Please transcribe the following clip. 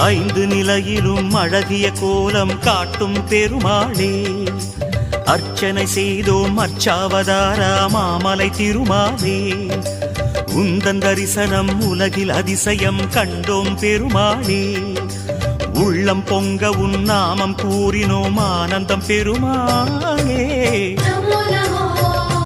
ஐந்து நிலையிலும் அழகிய கோலம் காட்டும் பெருமாளே, அர்ச்சனை செய்தோம் அர்ச்சாவதாரா மாமலை திருமாலே, உந்தன் தரிசனம் உலகில் அதிசயம் கண்டோம் பெருமாளே, உள்ளம் பொங்க உன் நாமம் கூறினோம் ஆனந்தம் பெருமாளே. நமோ நமோ